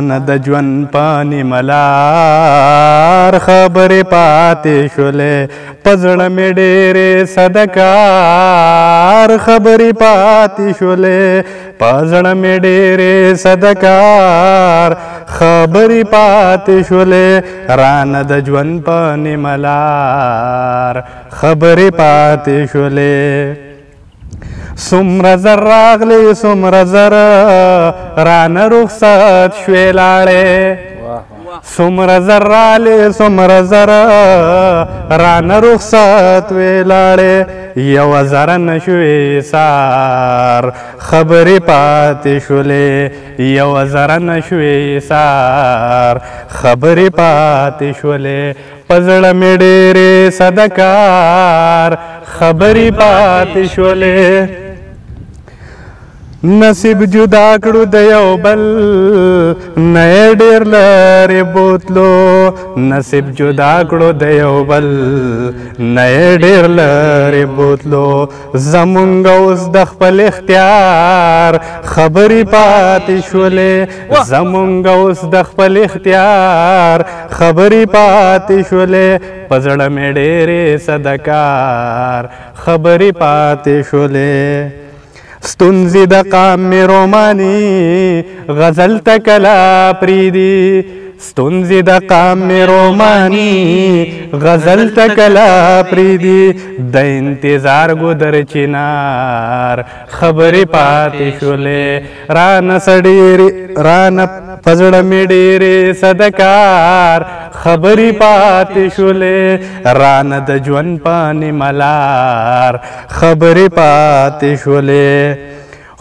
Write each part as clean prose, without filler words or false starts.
نه د ژوند په نیمه لار خبرې پاتې شولې په زړه مې ډېرې صدکار خبرې پاتې شولې په زړه مې ډېرې صدکار خبرې پاتې شولې رانه د ژوند په نیمه لار خبرې پاتې شولې څومره زر راغلې څومره زر رانه رخصت شوې لاړې څومره زر رالې څومره زر رانه رخصت وې لاړې یوه زره نه شوې سار خبرې پاتې شولې یوه زره نه شوې سار خبرې پاتې شولې په زړه مې ډېرې صدکار خبرې پاتې شولې نصیب جدا کړو د یو بل نه یې ډېر لرې بوتلو نصیب جدا کړو د یو بل نه یې ډېر لرې بوتلو زمونږ اوس د خپل اختیار خبرې پاتې شولې زمونږ اوس د خپل اختیار خبرې پاتې شولې په زړه مې ډېرې صدکار خبرې پاتې شولې ستونزې د قام مې روماني غزل ته کله پرېږدي ستونزې د قام مې روماني غزل ته کله پرېږدي د انتظار ګودر چنار خبرې پاتې شولې رانه رانه په زړه مې ډېرې صدکار خبرې پاتې شولې رانه د ژوند په نیمه لار خبرې پاتې شولې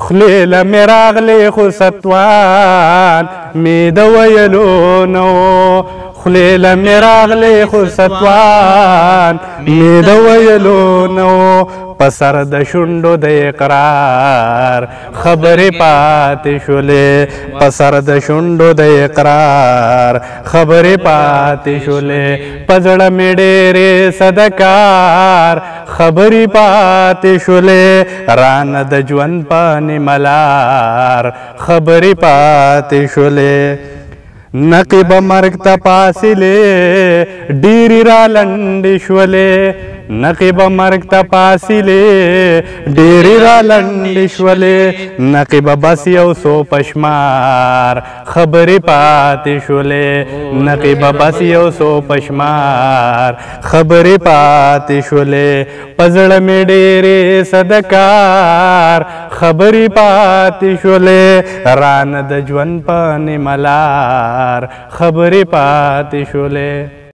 خولې له مې راغلې خو ستوان مې د ویلو نه و خولې له مې راغلې خو ستوان مې د ویلو نه و په سر د شونډو د اقرار خبرې پاتې شولې په سر د شونډو د اقرار خبرې پاتې شولې په زړه مې ډېرې صدکار خبرې پاتې شولې رانه د ژوند په نیمه لار خبرې پاتې شولې نقیب مرګ ته فاصلې ډېرې را لنډې شولې نقیب مرګ ته فاصلې ډېرې را لنډې شولې نقیب بس یو څو پشمار خبرې پاتې شولې نقیب بس یو څو پشمار خبرې پاتې شولې په زړه مې ډېرې صدکار خبرې پاتې شولې رانه د ژوند په نیمه لار خبرې پاتې شولې